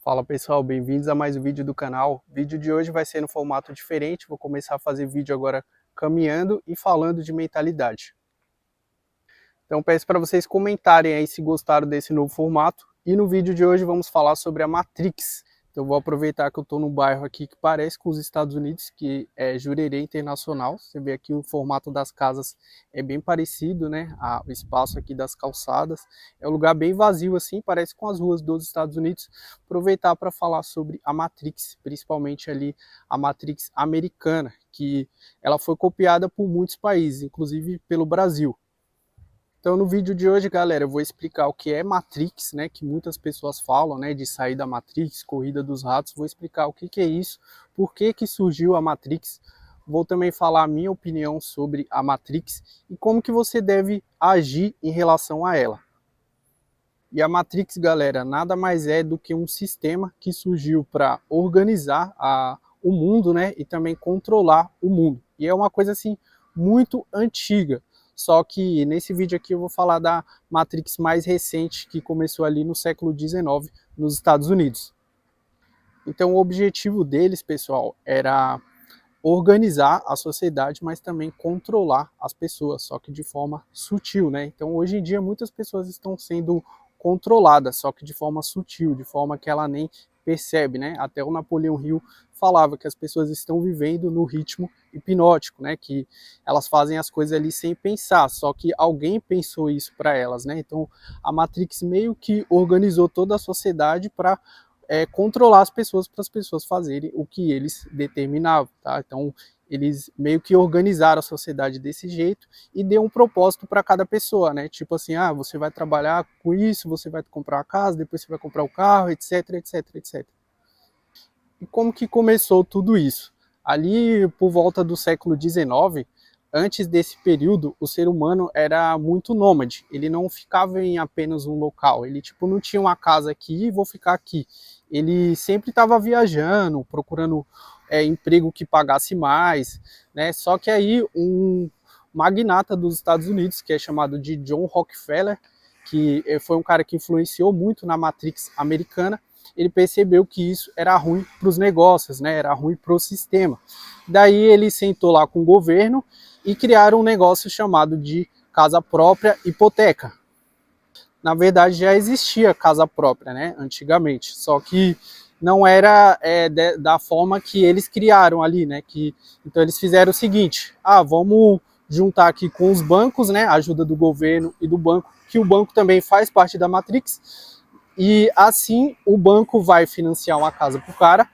Fala pessoal, bem-vindos a mais um vídeo do canal. O vídeo de hoje vai ser no formato diferente, vou começar a fazer vídeo agora caminhando e falando de mentalidade. Então peço para vocês comentarem aí se gostaram desse novo formato. E no vídeo de hoje vamos falar sobre a Matrix. Então vou aproveitar que eu estou num bairro aqui que parece com os Estados Unidos, que é Jurerê Internacional. Você vê aqui o formato das casas é bem parecido, né? O espaço aqui das calçadas. É um lugar bem vazio assim, parece com as ruas dos Estados Unidos. Aproveitar para falar sobre a Matrix, principalmente ali a Matrix americana, que ela foi copiada por muitos países, inclusive pelo Brasil. Então no vídeo de hoje, galera, eu vou explicar o que é Matrix, né, que muitas pessoas falam, né, de sair da Matrix, corrida dos ratos. Vou explicar o que é isso, por que surgiu a Matrix. Vou também falar a minha opinião sobre a Matrix e como que você deve agir em relação a ela. E a Matrix, galera, nada mais é do que um sistema que surgiu para organizar o mundo, né, e também controlar o mundo. E é uma coisa assim muito antiga. Só que nesse vídeo aqui eu vou falar da Matrix mais recente, que começou ali no século XIX, nos Estados Unidos. Então o objetivo deles, pessoal, era organizar a sociedade, mas também controlar as pessoas, só que de forma sutil, né? Então hoje em dia muitas pessoas estão sendo controladas, só que de forma sutil, de forma que ela nem percebe, né? Até o Napoleão Hill falava que as pessoas estão vivendo no ritmo hipnótico, né? Que elas fazem as coisas ali sem pensar, só que alguém pensou isso para elas, né? Então a Matrix meio que organizou toda a sociedade para controlar as pessoas para as pessoas fazerem o que eles determinavam, tá? Então eles meio que organizaram a sociedade desse jeito e deu um propósito para cada pessoa, né? Tipo assim, você vai trabalhar com isso, você vai comprar a casa, depois você vai comprar o carro, etc, etc, etc. E como que começou tudo isso? Ali por volta do século XIX, antes desse período, o ser humano era muito nômade. Ele não ficava em apenas um local. Ele tipo não tinha uma casa aqui e vou ficar aqui. Ele sempre estava viajando, procurando emprego que pagasse mais, né? Só que aí um magnata dos Estados Unidos, que é chamado de John Rockefeller, que foi um cara que influenciou muito na Matrix americana, ele percebeu que isso era ruim para os negócios, né? Era ruim para o sistema. Daí ele sentou lá com o governo e criaram um negócio chamado de casa própria hipoteca. Na verdade já existia casa própria, né? Antigamente, só que não era da forma que eles criaram ali, né? Então eles fizeram o seguinte: vamos juntar aqui com os bancos, né? A ajuda do governo e do banco, que o banco também faz parte da Matrix. E assim o banco vai financiar uma casa para o cara,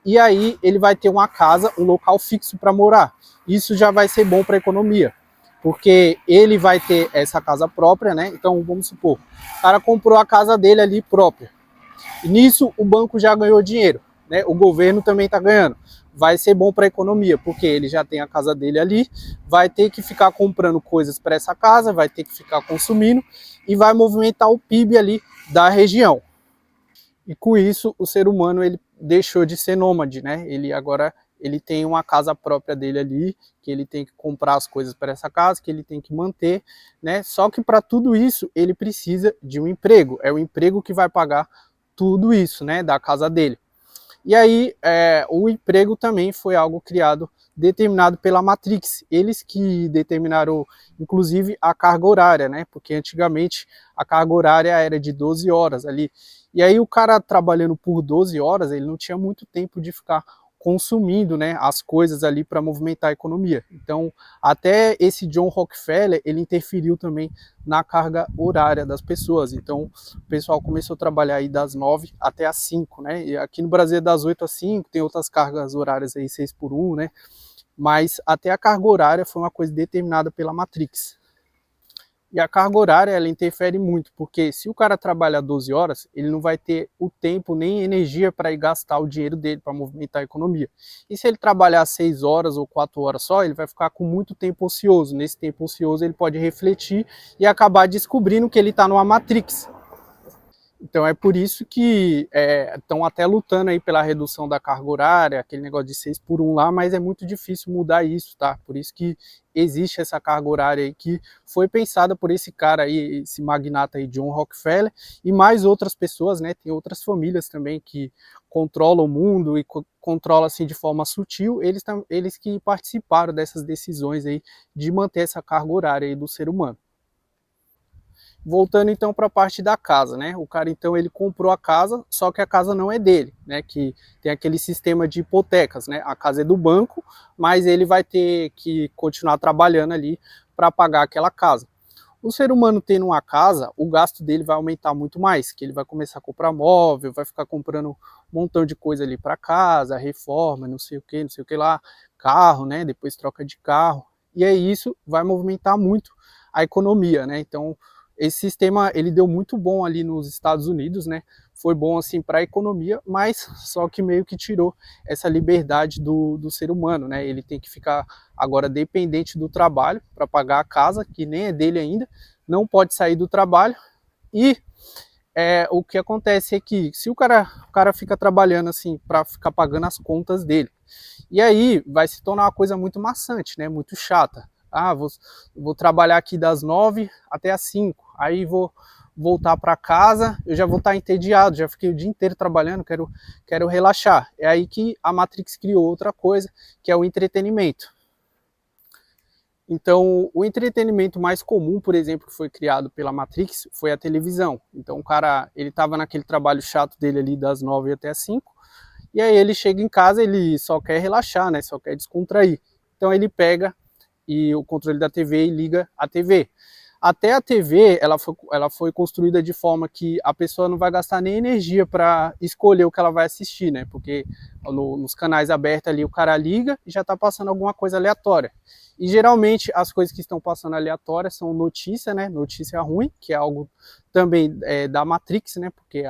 e aí ele vai ter uma casa, um local fixo para morar. Isso já vai ser bom para a economia, porque ele vai ter essa casa própria, né? Então vamos supor, o cara comprou a casa dele ali própria. E nisso o banco já ganhou dinheiro, né? O governo também está ganhando. Vai ser bom para a economia, porque ele já tem a casa dele ali, vai ter que ficar comprando coisas para essa casa, vai ter que ficar consumindo e vai movimentar o PIB ali da região. E com isso o ser humano ele deixou de ser nômade, né? Ele tem uma casa própria dele ali, que ele tem que comprar as coisas para essa casa, que ele tem que manter, né? Só que para tudo isso ele precisa de um emprego. É o emprego que vai pagar tudo isso, né? Da casa dele. E aí o emprego também foi algo criado, determinado pela Matrix. Eles que determinaram, inclusive, a carga horária, né? Porque antigamente a carga horária era de 12 horas ali. E aí o cara trabalhando por 12 horas, ele não tinha muito tempo de ficar consumindo, né, as coisas ali para movimentar a economia. Então, até esse John Rockefeller, ele interferiu também na carga horária das pessoas. Então, o pessoal começou a trabalhar aí das 9 até as 5, né? E aqui no Brasil é das 8 às 5, tem outras cargas horárias aí 6 por 1, né? Mas até a carga horária foi uma coisa determinada pela Matrix. E a carga horária, ela interfere muito, porque se o cara trabalha 12 horas, ele não vai ter o tempo nem energia para ir gastar o dinheiro dele para movimentar a economia. E se ele trabalhar 6 horas ou 4 horas só, ele vai ficar com muito tempo ocioso. Nesse tempo ocioso ele pode refletir e acabar descobrindo que ele está numa Matrix. Então é por isso que estão até lutando aí pela redução da carga horária, aquele negócio de 6 por 1 lá, mas é muito difícil mudar isso, tá? Por isso que existe essa carga horária aí que foi pensada por esse cara aí, esse magnata aí, John Rockefeller, e mais outras pessoas, né? Tem outras famílias também que controlam o mundo e controlam assim de forma sutil, eles que participaram dessas decisões aí de manter essa carga horária aí do ser humano. Voltando então para a parte da casa, né? O cara então ele comprou a casa, só que a casa não é dele, né? Que tem aquele sistema de hipotecas, né? A casa é do banco, mas ele vai ter que continuar trabalhando ali para pagar aquela casa. O ser humano tendo uma casa, o gasto dele vai aumentar muito mais, que ele vai começar a comprar móvel, vai ficar comprando um montão de coisa ali para casa, reforma, não sei o que lá, carro, né? Depois troca de carro. E aí isso vai movimentar muito a economia, né? Então, esse sistema ele deu muito bom ali nos Estados Unidos, né? Foi bom assim para a economia, mas só que meio que tirou essa liberdade do ser humano, né? Ele tem que ficar agora dependente do trabalho para pagar a casa, que nem é dele ainda, não pode sair do trabalho e o que acontece é que se o cara fica trabalhando assim para ficar pagando as contas dele, e aí vai se tornar uma coisa muito maçante, né? Muito chata. Ah, vou trabalhar aqui das 9 até as 5, aí vou voltar para casa, eu já vou estar entediado, já fiquei o dia inteiro trabalhando, quero relaxar. É aí que a Matrix criou outra coisa, que é o entretenimento. Então, o entretenimento mais comum, por exemplo, que foi criado pela Matrix, foi a televisão. Então, o cara, ele estava naquele trabalho chato dele ali das 9 até as 5, e aí ele chega em casa, ele só quer relaxar, né? Só quer descontrair. Então, ele pega e o controle da TV e liga a TV. Até a TV, ela foi construída de forma que a pessoa não vai gastar nem energia para escolher o que ela vai assistir, né? Porque nos canais abertos ali o cara liga e já está passando alguma coisa aleatória. E geralmente as coisas que estão passando aleatórias são notícia, né? Notícia ruim, que é algo também da Matrix, né? Porque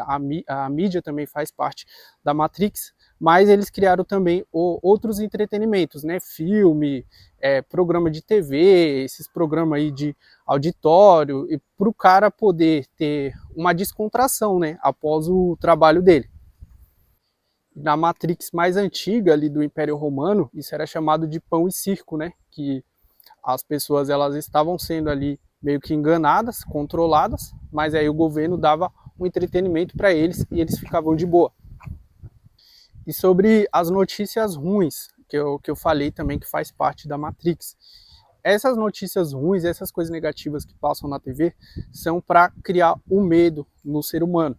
a mídia também faz parte da Matrix. Mas eles criaram também outros entretenimentos, né? Filme, programa de TV, esses programas aí de auditório, e para o cara poder ter uma descontração, né? Após o trabalho dele. Na Matrix mais antiga ali do Império Romano, isso era chamado de pão e circo, né? Que as pessoas elas estavam sendo ali meio que enganadas, controladas, mas aí o governo dava um entretenimento para eles e eles ficavam de boa. E sobre as notícias ruins, que eu falei também que faz parte da Matrix. Essas notícias ruins, essas coisas negativas que passam na TV, são para criar o medo no ser humano.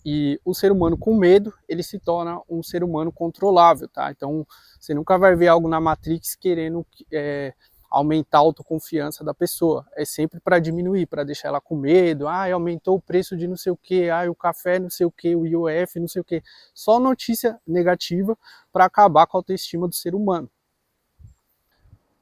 E o ser humano com medo, ele se torna um ser humano controlável, tá? Então, você nunca vai ver algo na Matrix querendo aumentar a autoconfiança da pessoa. É sempre para diminuir, para deixar ela com medo. Ah, aumentou o preço de não sei o que, o café não sei o que, o IOF não sei o que. Só notícia negativa para acabar com a autoestima do ser humano.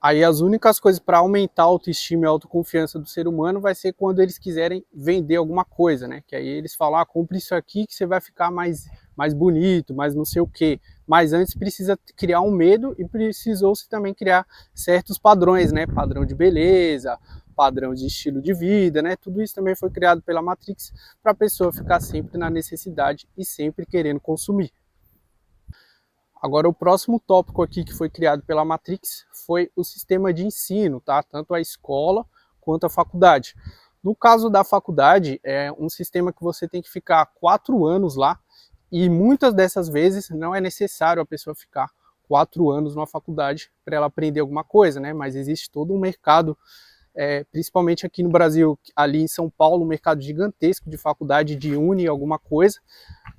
Aí as únicas coisas para aumentar a autoestima e a autoconfiança do ser humano vai ser quando eles quiserem vender alguma coisa, né? Que aí eles falam, compre isso aqui que você vai ficar mais bonito, mais não sei o quê. Mas antes precisa criar um medo e precisou-se também criar certos padrões, né? Padrão de beleza, padrão de estilo de vida, né? Tudo isso também foi criado pela Matrix para a pessoa ficar sempre na necessidade e sempre querendo consumir. Agora, o próximo tópico aqui que foi criado pela Matrix foi o sistema de ensino, tá? Tanto a escola quanto a faculdade. No caso da faculdade, é um sistema que você tem que ficar 4 anos lá e muitas dessas vezes não é necessário a pessoa ficar 4 anos numa faculdade para ela aprender alguma coisa, né? Mas existe todo um mercado, principalmente aqui no Brasil, ali em São Paulo, um mercado gigantesco de faculdade de uni alguma coisa,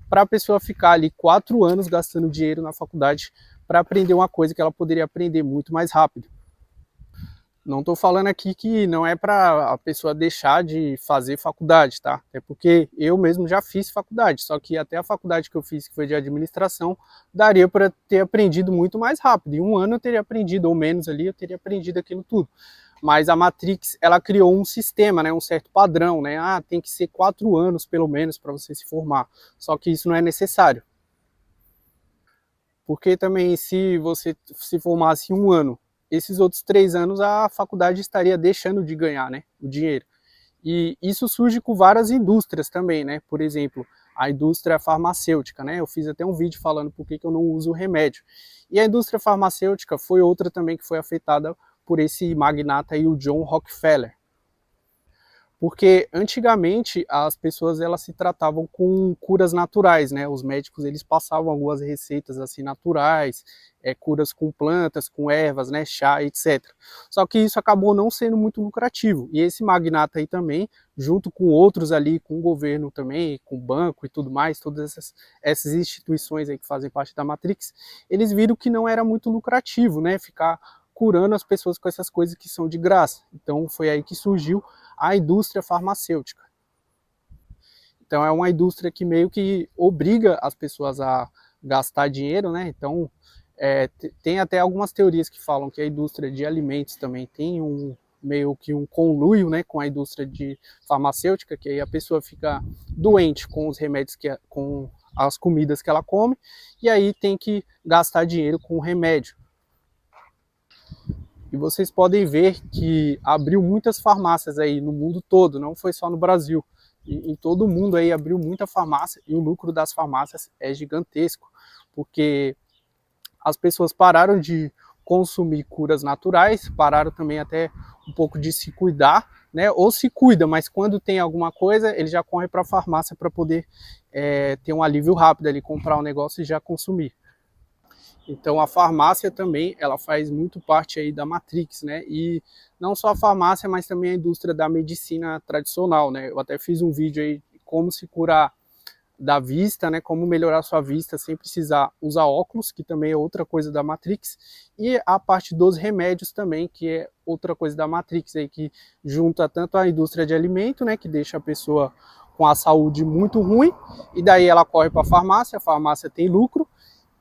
para a pessoa ficar ali 4 anos gastando dinheiro na faculdade para aprender uma coisa que ela poderia aprender muito mais rápido. Não estou falando aqui que não é para a pessoa deixar de fazer faculdade, tá? É porque eu mesmo já fiz faculdade, só que até a faculdade que eu fiz, que foi de administração, daria para ter aprendido muito mais rápido. Em 1 ano eu teria aprendido, ou menos ali, eu teria aprendido aquilo tudo. Mas a Matrix, ela criou um sistema, né, um certo padrão, né? Ah, tem que ser 4 anos pelo menos para você se formar. Só que isso não é necessário. Porque também se você se formasse em 1 ano, esses outros 3 anos a faculdade estaria deixando de ganhar, né, o dinheiro. E isso surge com várias indústrias também, né? Por exemplo, a indústria farmacêutica, né? Eu fiz até um vídeo falando por que eu não uso remédio. E a indústria farmacêutica foi outra também que foi afetada por esse magnata aí, o John Rockefeller. Porque antigamente as pessoas elas se tratavam com curas naturais, né? Os médicos eles passavam algumas receitas assim naturais, curas com plantas, com ervas, né? Chá, etc. Só que isso acabou não sendo muito lucrativo. E esse magnata aí também, junto com outros ali, com o governo também, com o banco e tudo mais, todas essas instituições aí que fazem parte da Matrix, eles viram que não era muito lucrativo, né? Ficar curando as pessoas com essas coisas que são de graça. Então foi aí que surgiu a indústria farmacêutica. Então é uma indústria que meio que obriga as pessoas a gastar dinheiro, né? Então tem até algumas teorias que falam que a indústria de alimentos também tem meio que um conluio, né, com a indústria de farmacêutica, que aí a pessoa fica doente com os remédios com as comidas que ela come, e aí tem que gastar dinheiro com o remédio. E vocês podem ver que abriu muitas farmácias aí no mundo todo, não foi só no Brasil. Em todo o mundo aí abriu muita farmácia e o lucro das farmácias é gigantesco, porque as pessoas pararam de consumir curas naturais, pararam também até um pouco de se cuidar, né? Ou se cuida, mas quando tem alguma coisa, ele já corre para a farmácia para poder ter um alívio rápido ali, comprar um negócio e já consumir. Então a farmácia também, ela faz muito parte aí da Matrix, né? E não só a farmácia, mas também a indústria da medicina tradicional, né? Eu até fiz um vídeo aí de como se curar da vista, né? Como melhorar sua vista sem precisar usar óculos, que também é outra coisa da Matrix. E a parte dos remédios também, que é outra coisa da Matrix aí, que junta tanto a indústria de alimento, né? Que deixa a pessoa com a saúde muito ruim, e daí ela corre para a farmácia tem lucro,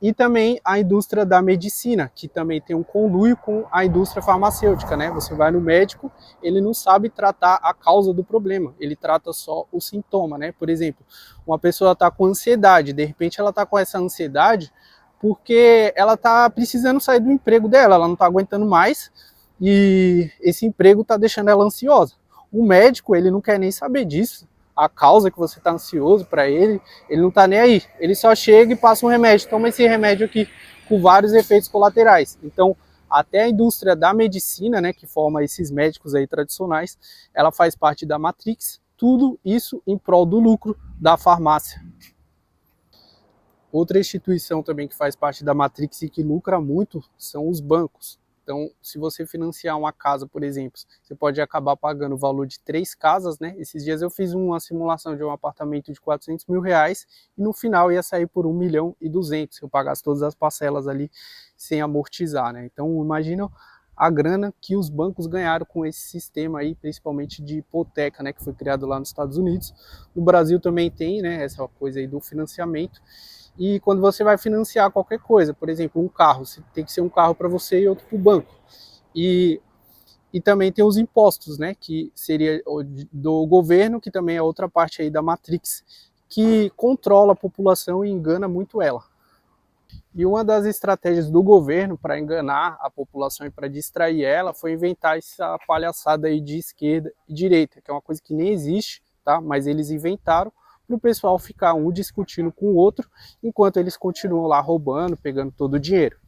e também a indústria da medicina, que também tem um conluio com a indústria farmacêutica, né? Você vai no médico, ele não sabe tratar a causa do problema, ele trata só o sintoma, né? Por exemplo, uma pessoa está com ansiedade, de repente ela está com essa ansiedade porque ela está precisando sair do emprego dela, ela não está aguentando mais e esse emprego está deixando ela ansiosa. O médico, ele não quer nem saber disso, a causa que você está ansioso para ele não está nem aí. Ele só chega e passa um remédio. Toma esse remédio aqui com vários efeitos colaterais. Então, até a indústria da medicina, né, que forma esses médicos aí tradicionais, ela faz parte da Matrix. Tudo isso em prol do lucro da farmácia. Outra instituição também que faz parte da Matrix e que lucra muito são os bancos. Então, se você financiar uma casa, por exemplo, você pode acabar pagando o valor de 3 casas, né? Esses dias eu fiz uma simulação de um apartamento de 400 mil reais e no final ia sair por 1,2 milhão se eu pagasse todas as parcelas ali sem amortizar, né? Então, imagina a grana que os bancos ganharam com esse sistema aí, principalmente de hipoteca, né? Que foi criado lá nos Estados Unidos. No Brasil também tem, né? Essa coisa aí do financiamento. E quando você vai financiar qualquer coisa, por exemplo, um carro, tem que ser um carro para você e outro para o banco. E também tem os impostos, né, que seria do governo, que também é outra parte aí da Matrix, que controla a população e engana muito ela. E uma das estratégias do governo para enganar a população e para distrair ela foi inventar essa palhaçada aí de esquerda e direita, que é uma coisa que nem existe, tá? Mas eles inventaram para o pessoal ficar um discutindo com o outro, enquanto eles continuam lá roubando, pegando todo o dinheiro.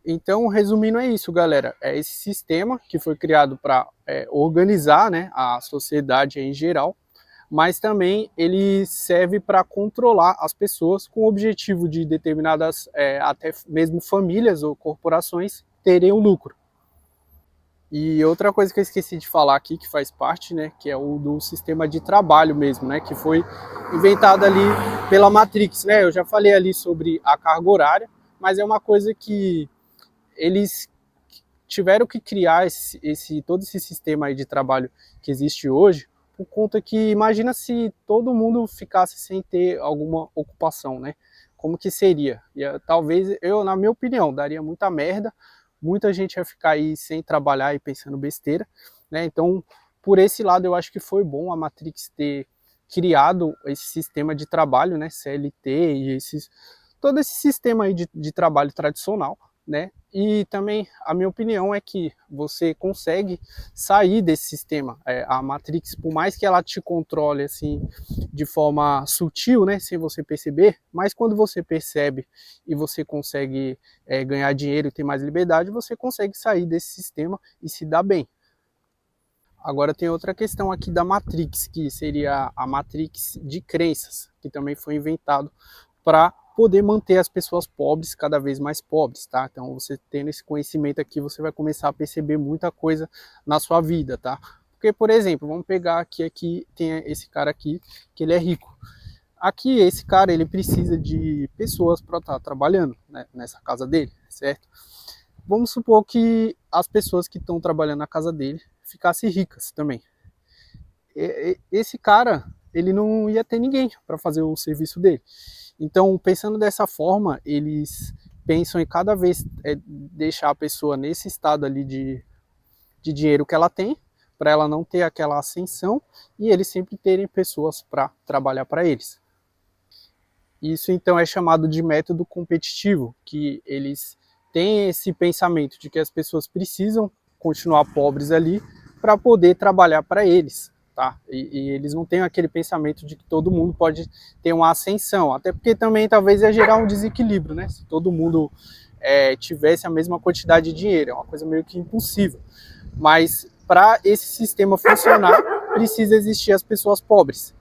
Então, resumindo, é isso, galera. É esse sistema que foi criado para organizar, né, a sociedade em geral, mas também ele serve para controlar as pessoas com o objetivo de determinadas, até mesmo famílias ou corporações, terem o lucro. E outra coisa que eu esqueci de falar aqui, que faz parte, né, que é o do sistema de trabalho mesmo, né, que foi inventado ali pela Matrix, né? Eu já falei ali sobre a carga horária, mas é uma coisa que eles tiveram que criar todo esse sistema aí de trabalho que existe hoje, por conta que imagina se todo mundo ficasse sem ter alguma ocupação, né? Como que seria? Talvez, na minha opinião, daria muita merda, muita gente ia ficar aí sem trabalhar e pensando besteira, né? Então, por esse lado, eu acho que foi bom a Matrix ter criado esse sistema de trabalho, né? CLT e todo esse sistema aí de trabalho tradicional, né? E também a minha opinião é que você consegue sair desse sistema. A Matrix, por mais que ela te controle assim de forma sutil, né, sem você perceber, mas quando você percebe e você consegue ganhar dinheiro e ter mais liberdade, você consegue sair desse sistema e se dar bem. Agora tem outra questão aqui da Matrix, que seria a Matrix de crenças, que também foi inventado para poder manter as pessoas pobres cada vez mais pobres, tá? Então você tendo esse conhecimento aqui, você vai começar a perceber muita coisa na sua vida, tá? Porque, por exemplo, vamos pegar aqui tem esse cara aqui, que ele é rico. Aqui, esse cara, ele precisa de pessoas para estar trabalhando, né, nessa casa dele, certo? Vamos supor que as pessoas que estão trabalhando na casa dele ficassem ricas também. Esse cara, ele não ia ter ninguém para fazer o serviço dele. Então, pensando dessa forma, eles pensam em cada vez deixar a pessoa nesse estado ali de dinheiro que ela tem, para ela não ter aquela ascensão, e eles sempre terem pessoas para trabalhar para eles. Isso então é chamado de método competitivo, que eles têm esse pensamento de que as pessoas precisam continuar pobres ali para poder trabalhar para eles, tá? E eles não têm aquele pensamento de que todo mundo pode ter uma ascensão, até porque também talvez ia gerar um desequilíbrio, né? Se todo mundo tivesse a mesma quantidade de dinheiro, é uma coisa meio que impossível. Mas para esse sistema funcionar, precisa existir as pessoas pobres.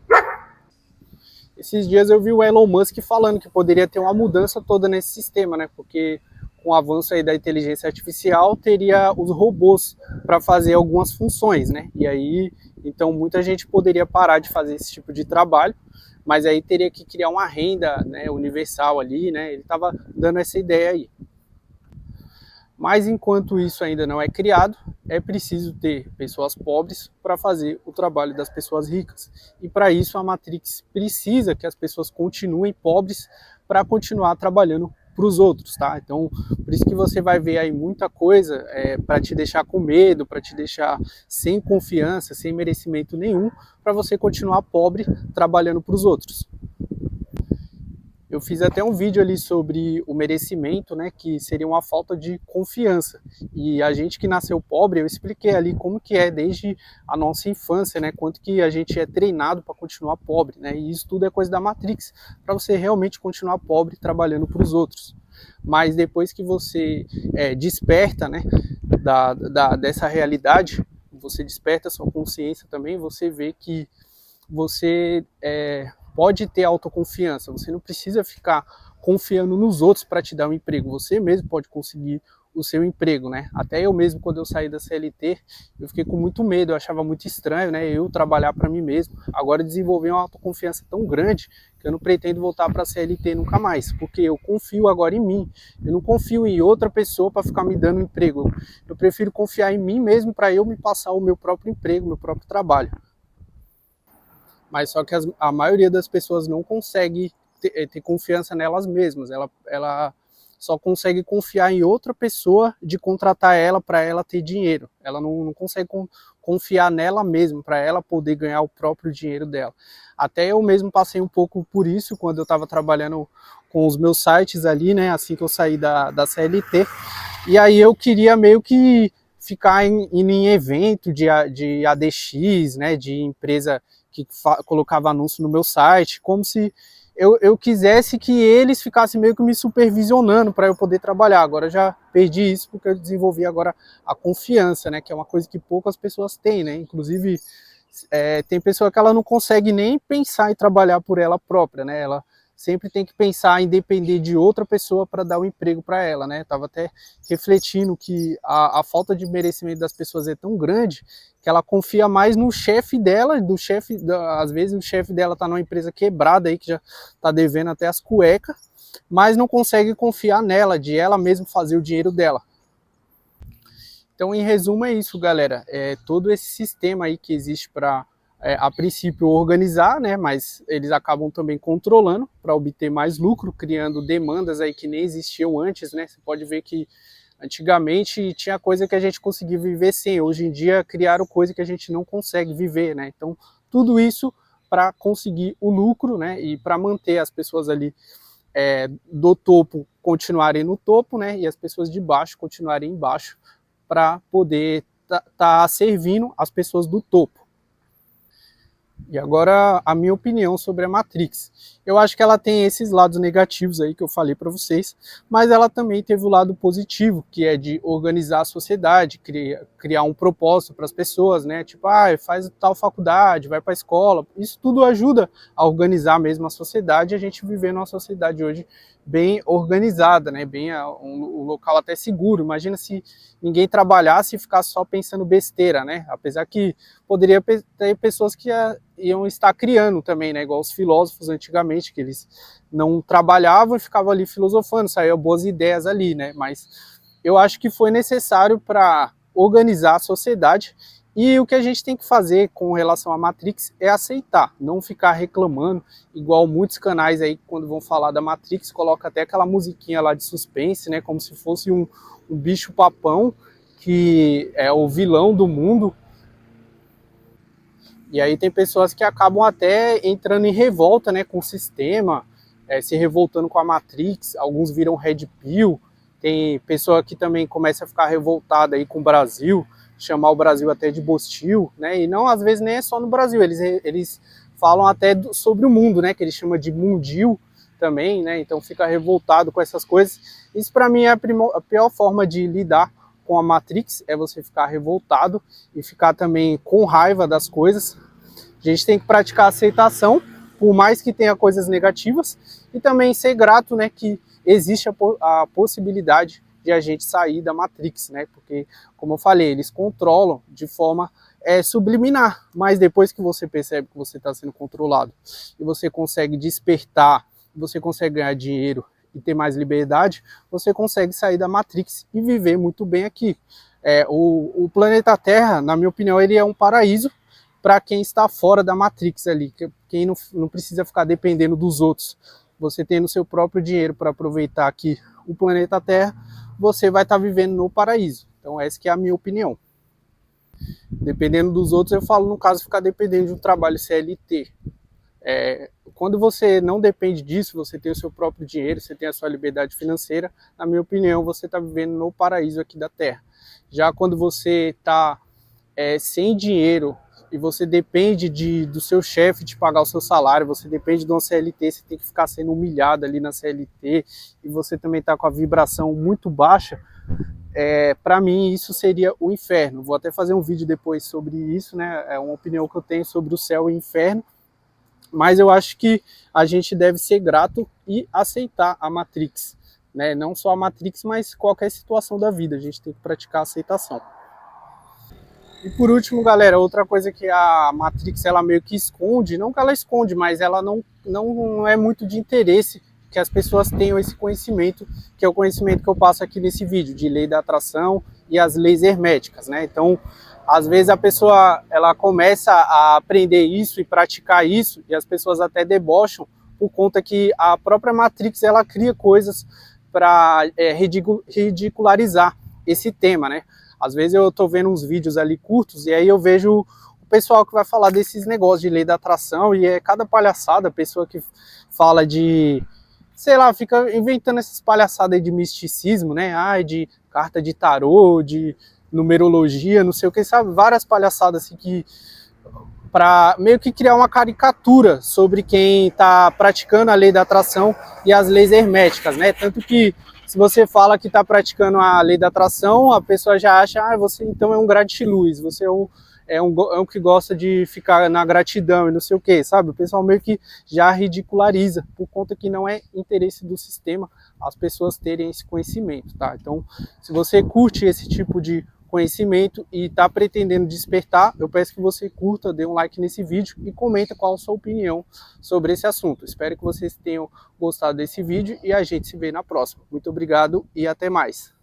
Esses dias eu vi o Elon Musk falando que poderia ter uma mudança toda nesse sistema, né? Porque com o avanço aí da inteligência artificial, teria os robôs para fazer algumas funções, né? E aí, então muita gente poderia parar de fazer esse tipo de trabalho, mas aí teria que criar uma renda, né, universal ali, né? Ele estava dando essa ideia aí. Mas enquanto isso ainda não é criado, é preciso ter pessoas pobres para fazer o trabalho das pessoas ricas. E para isso a Matrix precisa que as pessoas continuem pobres para continuar trabalhando para os outros, tá? Então, por isso que você vai ver aí muita coisa para te deixar com medo, para te deixar sem confiança, sem merecimento nenhum, para você continuar pobre trabalhando para os outros. Eu fiz até um vídeo ali sobre o merecimento, né, que seria uma falta de confiança. E a gente que nasceu pobre, eu expliquei ali como que é desde a nossa infância, né, quanto que a gente é treinado para continuar pobre, né, e isso tudo é coisa da Matrix, para você realmente continuar pobre trabalhando para os outros. Mas depois que você desperta, né, dessa realidade, você desperta a sua consciência também, você vê que você pode ter autoconfiança, você não precisa ficar confiando nos outros para te dar um emprego, você mesmo pode conseguir o seu emprego, né? Até eu mesmo, quando eu saí da CLT, eu fiquei com muito medo, eu achava muito estranho, né? Eu trabalhar para mim mesmo. Agora eu desenvolvi uma autoconfiança tão grande que eu não pretendo voltar para a CLT nunca mais, porque eu confio agora em mim. Eu não confio em outra pessoa para ficar me dando um emprego. Eu prefiro confiar em mim mesmo para eu me passar o meu próprio emprego, meu próprio trabalho. Mas só que a maioria das pessoas não consegue ter confiança nelas mesmas. Ela só consegue confiar em outra pessoa de contratar ela para ela ter dinheiro. Ela não consegue confiar nela mesma para ela poder ganhar o próprio dinheiro dela. Até eu mesmo passei um pouco por isso quando eu estava trabalhando com os meus sites ali, né? Assim que eu saí da CLT. E aí eu queria meio que ficar indo em evento de ADX, né? De empresa que colocava anúncio no meu site, como se eu quisesse que eles ficassem meio que me supervisionando para eu poder trabalhar. Agora eu já perdi isso porque eu desenvolvi agora a confiança, né, que é uma coisa que poucas pessoas têm, né, inclusive tem pessoa que ela não consegue nem pensar em trabalhar por ela própria, né, ela sempre tem que pensar em depender de outra pessoa para dar um emprego para ela, né? Estava até refletindo que a falta de merecimento das pessoas é tão grande que ela confia mais no chefe dela, às vezes o chefe dela está numa empresa quebrada aí, que já está devendo até as cuecas, mas não consegue confiar nela, de ela mesma fazer o dinheiro dela. Então, em resumo, é isso, galera. Todo esse sistema aí que existe para a princípio organizar, né, mas eles acabam também controlando para obter mais lucro, criando demandas aí que nem existiam antes, né? Você pode ver que antigamente tinha coisa que a gente conseguia viver sem, hoje em dia criaram coisa que a gente não consegue viver, né? Então, tudo isso para conseguir o lucro, né, e para manter as pessoas ali do topo continuarem no topo, né, e as pessoas de baixo continuarem embaixo, para poder tá servindo as pessoas do topo. E agora a minha opinião sobre a Matrix. Eu acho que ela tem esses lados negativos aí que eu falei para vocês, mas ela também teve o lado positivo, que é de organizar a sociedade, criar um propósito para as pessoas, né? Tipo, faz tal faculdade, vai para a escola. Isso tudo ajuda a organizar mesmo a sociedade, e a gente viver numa sociedade hoje bem organizada, né? Bem um local até seguro. Imagina se ninguém trabalhasse e ficasse só pensando besteira, né? Apesar que poderia ter pessoas que iam estar criando também, né? Igual os filósofos antigamente, que eles não trabalhavam e ficavam ali filosofando, saíam boas ideias ali, né? Mas eu acho que foi necessário para organizar a sociedade, e o que a gente tem que fazer com relação à Matrix é aceitar, não ficar reclamando, igual muitos canais aí, quando vão falar da Matrix, coloca até aquela musiquinha lá de suspense, né? Como se fosse um bicho papão, que é o vilão do mundo. E aí tem pessoas que acabam até entrando em revolta, né, com o sistema, se revoltando com a Matrix, alguns viram Red Pill, tem pessoa que também começa a ficar revoltada aí com o Brasil, chamar o Brasil até de Bostil, né, e não, às vezes nem é só no Brasil, eles falam até sobre o mundo, né, que eles chamam de mundil também, né, então fica revoltado com essas coisas. Isso para mim é a pior forma de lidar com a Matrix, é você ficar revoltado e ficar também com raiva das coisas. A gente tem que praticar a aceitação, por mais que tenha coisas negativas, e também ser grato, né, que existe a possibilidade de a gente sair da Matrix, né, porque, como eu falei, eles controlam de forma subliminar, mas depois que você percebe que você está sendo controlado, e você consegue despertar, você consegue ganhar dinheiro e ter mais liberdade, você consegue sair da Matrix e viver muito bem aqui. O planeta Terra, na minha opinião, ele é um paraíso para quem está fora da Matrix ali, quem não precisa ficar dependendo dos outros. Você tendo seu próprio dinheiro para aproveitar aqui o planeta Terra, você vai estar vivendo no paraíso. Então essa que é a minha opinião. Dependendo dos outros, eu falo no caso ficar dependendo de um trabalho CLT. Quando você não depende disso, você tem o seu próprio dinheiro, você tem a sua liberdade financeira, na minha opinião, você está vivendo no paraíso aqui da Terra. Já quando você está sem dinheiro e você depende do seu chefe de pagar o seu salário, você depende de uma CLT, você tem que ficar sendo humilhado ali na CLT, e você também está com a vibração muito baixa, para mim isso seria o inferno. Vou até fazer um vídeo depois sobre isso, né? É uma opinião que eu tenho sobre o céu e o inferno, mas eu acho que a gente deve ser grato e aceitar a Matrix, né? Não só a Matrix, mas qualquer situação da vida, a gente tem que praticar a aceitação. E por último, galera, outra coisa que a Matrix ela meio que esconde, não que ela esconde, mas ela não é muito de interesse que as pessoas tenham esse conhecimento, que é o conhecimento que eu passo aqui nesse vídeo, de lei da atração e as leis herméticas, né? Então, às vezes a pessoa ela começa a aprender isso e praticar isso, e as pessoas até debocham por conta que a própria Matrix ela cria coisas para ridicularizar esse tema, né? Às vezes eu tô vendo uns vídeos ali curtos e aí eu vejo o pessoal que vai falar desses negócios de lei da atração e é cada palhaçada, a pessoa que fala de, sei lá, fica inventando essas palhaçadas aí de misticismo, né? De carta de tarô, de numerologia, não sei o que, sabe? Várias palhaçadas assim que para meio que criar uma caricatura sobre quem está praticando a lei da atração e as leis herméticas, né? Tanto que se você fala que está praticando a lei da atração, a pessoa já acha, você então é um gratiluz, você é um que gosta de ficar na gratidão e não sei o que, sabe? O pessoal meio que já ridiculariza, por conta que não é interesse do sistema as pessoas terem esse conhecimento, tá? Então, se você curte esse tipo de conhecimento e está pretendendo despertar, eu peço que você curta, dê um like nesse vídeo e comenta qual a sua opinião sobre esse assunto. Espero que vocês tenham gostado desse vídeo e a gente se vê na próxima. Muito obrigado e até mais.